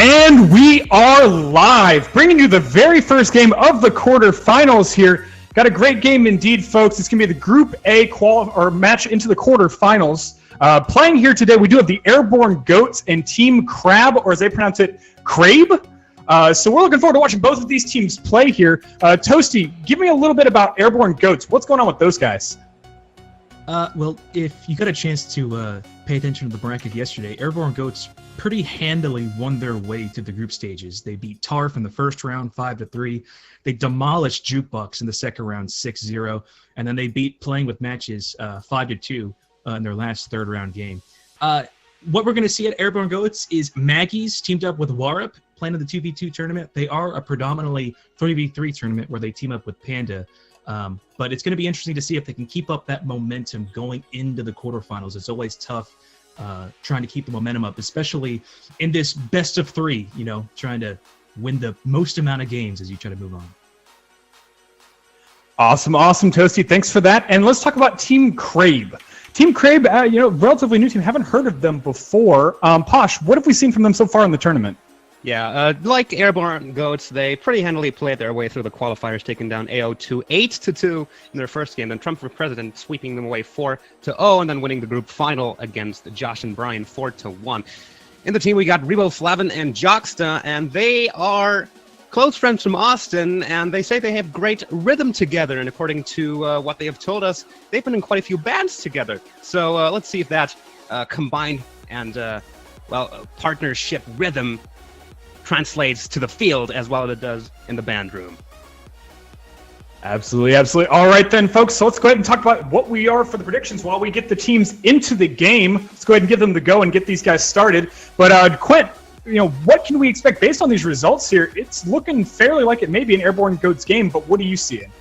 And we are live, bringing you the very first game of the quarterfinals here. Got a great game indeed, folks. It's going to be the Group A match into the quarterfinals. Playing here today, we do have the Airborne Goats and Team Crabe, or as they pronounce it, Crabe. So we're looking forward to watching both of these teams play here. Toasty, give me a little bit about Airborne Goats. What's going on with those guys? Well, if you got a chance to pay attention to the bracket yesterday, Airborne Goats pretty handily won their way to the group stages. They beat TARF in the first round 5-3. They demolished Jukebox in the second round 6-0, and then they beat Playing with Matches 5-2 in their last third round game. What we're going to see at Airborne Goats is Maggie's teamed up with Warup playing in the 2v2 tournament. They are a predominantly 3v3 tournament where they team up with Panda. But it's going to be interesting to see if they can keep up that momentum going into the quarterfinals. It's always tough trying to keep the momentum up, especially in this best of three, trying to win the most amount of games as you try to move on. Awesome, Toasty. Thanks for that. And let's talk about Team Crabe. Team Crabe, relatively new team. Haven't heard of them before. Posh, what have we seen from them so far in the tournament? Yeah, like Airborne Goats, they pretty handily played their way through the qualifiers, taking down AO2 8-2 in their first game, then Trump for President sweeping them away 4-0, and then winning the group final against Josh and Brian 4-1. In the team, we got Rebo, Flavin, and Joxta, and they are close friends from Austin, and they say they have great rhythm together, and according to what they have told us, they've been in quite a few bands together. So let's see if that combined and, partnership rhythm translates to the field as well as it does in the band room. Absolutely. All right then, folks, so let's go ahead and talk about what we are for the predictions while we get the teams into the game. Let's go ahead and give them the go and get these guys started. But Quint, what can we expect based on these results here? It's looking fairly like it may be an Airborne Goats game, but what are you seeing?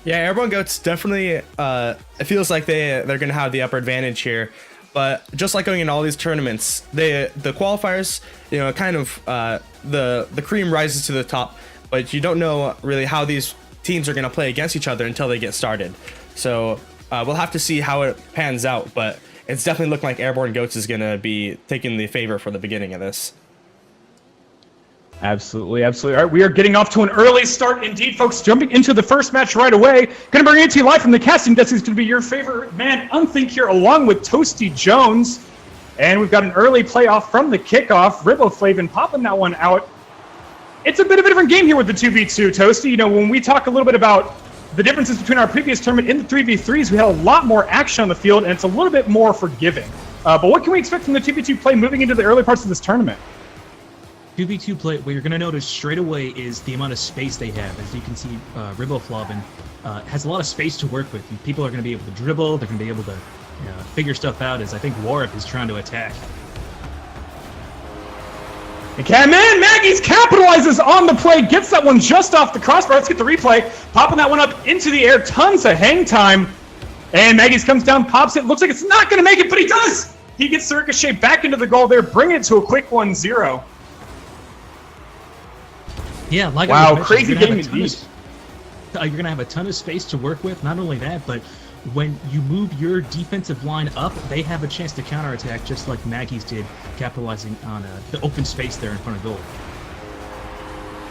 Yeah, Airborne Goats definitely, it feels like they're going to have the upper advantage here. But just like going in all these tournaments, the qualifiers, the cream rises to the top, but you don't know really how these teams are going to play against each other until they get started. So we'll have to see how it pans out, but it's definitely looking like Airborne Goats is going to be taking the favor for the beginning of this. Absolutely. All right, we are getting off to an early start indeed, folks. Jumping into the first match right away. Going to bring it to you live from the casting desk. Is going to be your favorite man, Unthink, here, along with Toasty Jones. And we've got an early playoff from the kickoff. Ribbo Flavin popping that one out. It's a bit of a different game here with the 2v2, Toasty. When we talk a little bit about the differences between our previous tournament in the 3v3s, we had a lot more action on the field, and it's a little bit more forgiving. But what can we expect from the 2v2 play moving into the early parts of this tournament? 2v2 play, what you're going to notice straight away is the amount of space they have. As you can see, Ribbo Flavin has a lot of space to work with. People are going to be able to dribble. They're going to be able to figure stuff out as I think Warup is trying to attack. And Maggie's capitalizes on the play, gets that one just off the crossbar. Let's get the replay. Popping that one up into the air. Tons of hang time. And Maggie's comes down, pops it. Looks like it's not going to make it, but he does. He gets the ricochet back into the goal there, bringing it to a quick 1-0. Yeah, like wow, crazy game indeed. You're going to have a ton of space to work with. Not only that, but when you move your defensive line up, they have a chance to counterattack just like Maggie's did, capitalizing on the open space there in front of goal.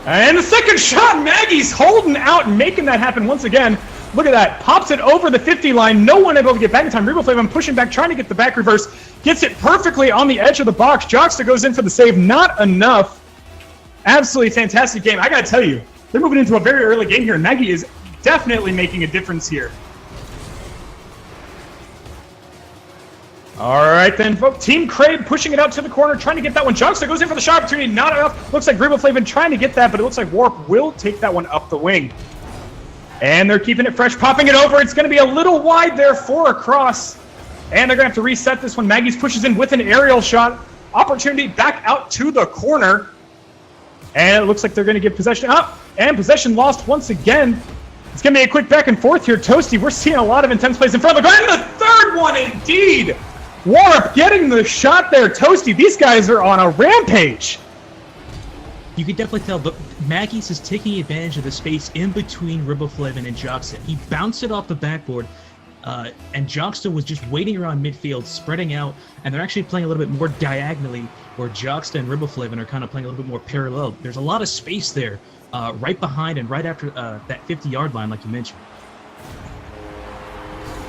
And the second shot, Maggie's holding out and making that happen once again. Look at that. Pops it over the 50 line. No one able to get back in time. Rebo Flavin pushing back, trying to get the back reverse. Gets it perfectly on the edge of the box. Joxta goes in for the save. Not enough. Absolutely fantastic game. I got to tell you, they're moving into a very early game here, and Maggie is definitely making a difference here. All right, then, folks. Team Crabe pushing it out to the corner, trying to get that one. Joxta goes in for the shot opportunity. Not enough. Looks like Rebo Flavin trying to get that, but it looks like Warp will take that one up the wing. And they're keeping it fresh, popping it over. It's going to be a little wide there for a cross. And they're going to have to reset this one. Maggie's pushes in with an aerial shot. Opportunity back out to the corner. And it looks like they're going to give possession up. And possession lost once again. It's going to be a quick back and forth here. Toasty, we're seeing a lot of intense plays in front of the goal. And the third one, indeed. Warup getting the shot there. Toasty, these guys are on a rampage. You can definitely tell, but Maggie's is taking advantage of the space in between Ribbo Flavin and Joxta. He bounced it off the backboard, And Joxta was just waiting around midfield, spreading out, and they're actually playing a little bit more diagonally, where Joxta and Riboflavin are kind of playing a little bit more parallel. There's a lot of space there, right behind and right after that 50-yard line, like you mentioned.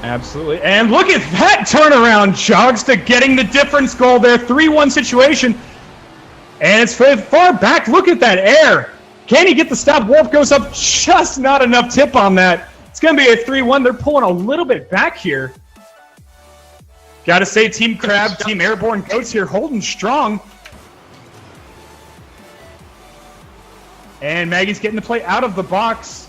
Absolutely. And look at that turnaround. Joxta getting the difference goal there. 3-1 situation. And it's far back. Look at that air. Can he get the stop? Warp goes up. Just not enough tip on that. It's going to be a 3-1. They're pulling a little bit back here. Got to say, Team Crabe, Team Airborne Goats here holding strong. And Maggie's getting the play out of the box.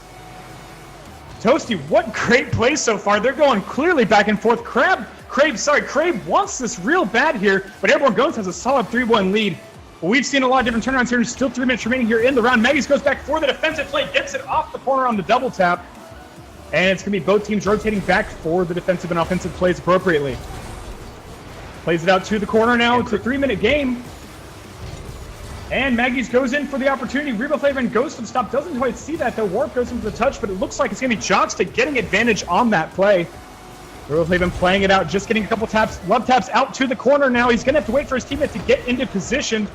Toasty, what great play so far. They're going clearly back and forth. Crabe wants this real bad here, but Airborne Goats has a solid 3-1 lead. Well, we've seen a lot of different turnarounds here. There's still 3 minutes remaining here in the round. Maggie's goes back for the defensive play, gets it off the corner on the double tap. And it's going to be both teams rotating back for the defensive and offensive plays appropriately. Plays it out to the corner now. It's a 3-minute game. And Maggie's goes in for the opportunity. Riboflavin goes for the stop. Doesn't quite see that, though. Warp goes in for the touch, but it looks like it's going to be Joxta getting advantage on that play. Riboflavin playing it out, just getting a couple taps. Love taps out to the corner now. He's going to have to wait for his teammate to get into position.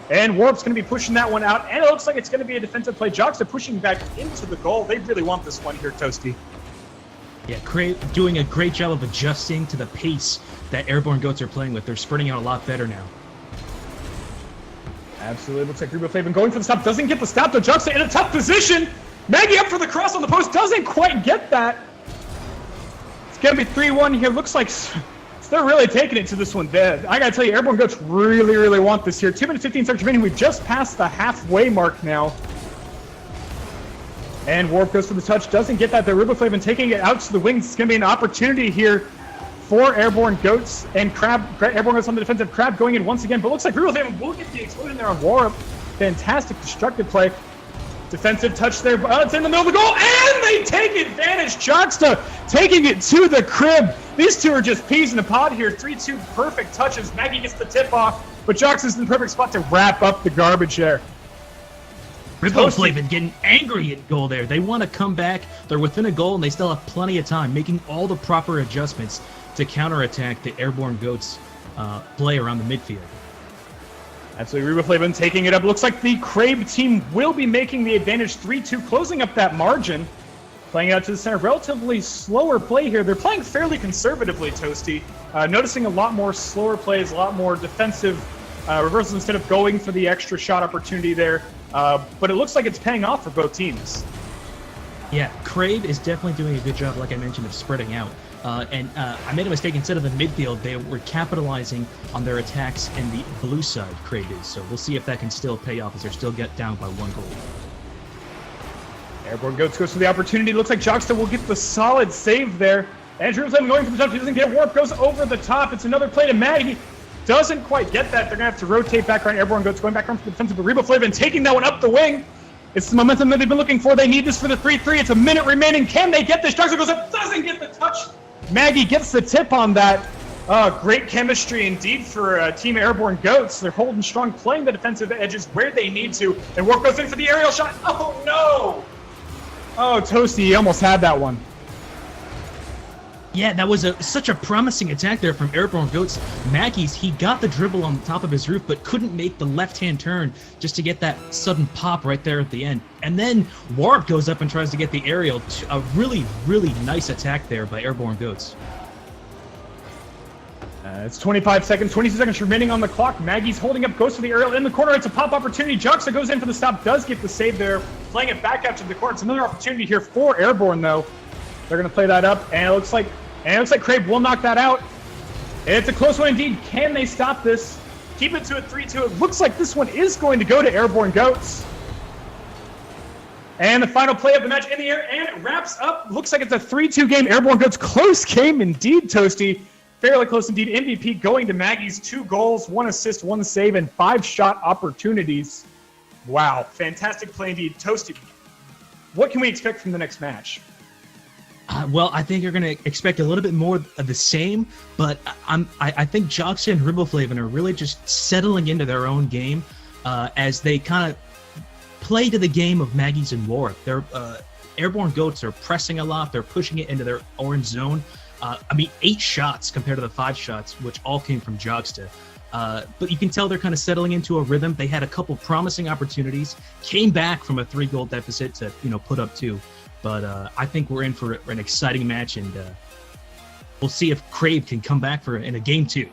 And Warp's going to be pushing that one out. And it looks like it's going to be a defensive play. Joxta pushing back into the goal. They really want this one here, Toasty. Yeah, Crabe doing a great job of adjusting to the pace that Airborne Goats are playing with. They're spreading out a lot better now. Absolutely. Looks like Riboflavin going for the stop. Doesn't get the stop, though. Joxta in a tough position. Maggie up for the cross on the post. Doesn't quite get that. It's going to be 3-1 here. Looks like they're really taking it to this one. I got to tell you, Airborne Goats really, really want this here. 2 minutes, 15 seconds remaining. We've just passed the halfway mark now. And Warp goes for the touch. Doesn't get that. The Riboflavin taking it out to the wings. It's going to be an opportunity here for Airborne Goats. And Airborne Goats on the defensive. Crabe going in once again. But looks like Riboflavin will get the explosion there on Warp. Fantastic destructive play. Defensive touch there. It's in the middle of the goal. And they take advantage. Joxta taking it to the crib. These two are just peas in a pod here. 3-2 perfect touches. Maggie gets the tip off. But Joxta's in the perfect spot to wrap up the garbage there. Riboflavin getting angry at goal there. They want to come back. They're within a goal, and they still have plenty of time, making all the proper adjustments to counterattack the Airborne Goats play around the midfield. Absolutely, Riboflavin taking it up. Looks like the Crabe team will be making the advantage 3-2, closing up that margin. Playing out to the center. Relatively slower play here. They're playing fairly conservatively, Toasty. Noticing a lot more slower plays, a lot more defensive reversals instead of going for the extra shot opportunity there. But it looks like it's paying off for both teams. Yeah, Crabe is definitely doing a good job, like I mentioned, of spreading out. I made a mistake. Instead of the midfield, they were capitalizing on their attacks in the blue side, Crabe is. So we'll see if that can still pay off as they're still get down by 1 goal. Airborne Goats goes for the opportunity. Looks like Joxta will get the solid save there. And Jerusalem going for the top. He doesn't get it. Warp goes over the top. It's another play to Maggie. Doesn't quite get that. They're going to have to rotate back around. Airborne Goats going back around for the defensive. But Riboflavin taking that one up the wing. It's the momentum that they've been looking for. They need this for the 3-3. It's a minute remaining. Can they get this? Joxta goes up. Doesn't get the touch. Maggie gets the tip on that. Great chemistry indeed for Team Airborne Goats. They're holding strong, playing the defensive edges where they need to. And Warp goes in for the aerial shot. Oh, no. Oh, Toasty, he almost had that one. Yeah, that was such a promising attack there from Airborne Goats. Maggie's, he got the dribble on the top of his roof, but couldn't make the left-hand turn just to get that sudden pop right there at the end. And then Warp goes up and tries to get the aerial. A really, really nice attack there by Airborne Goats. It's 25 seconds, 22 seconds remaining on the clock. Maggie's holding up, goes for the aerial in the corner. It's a pop opportunity. Joxta goes in for the stop, does get the save there. Playing it back out to the corner. It's another opportunity here for Airborne, though. They're going to play that up, and it looks like Crabe will knock that out. It's a close one indeed. Can they stop this? Keep it to a 3-2. It looks like this one is going to go to Airborne Goats. And the final play of the match in the air, and it wraps up. Looks like it's a 3-2 game. Airborne Goats, close game indeed, Toasty. Fairly close indeed. MVP going to Maggie's. 2 goals, 1 assist, 1 save, and 5 shot opportunities. Wow, fantastic play indeed. Toasty, what can we expect from the next match? Well, I think you're going to expect a little bit more of the same, but I think Joxta and Riboflavin are really just settling into their own game as they kind of play to the game of Maggie's and Warwick. Their Airborne Goats are pressing a lot. They're pushing it into their orange zone. I mean, 8 shots compared to the 5 shots, which all came from Jogsta. But you can tell they're kind of settling into a rhythm. They had a couple promising opportunities, came back from a 3-goal deficit to, put up 2. But I think we're in for an exciting match, and we'll see if Crabe can come back in a game 2.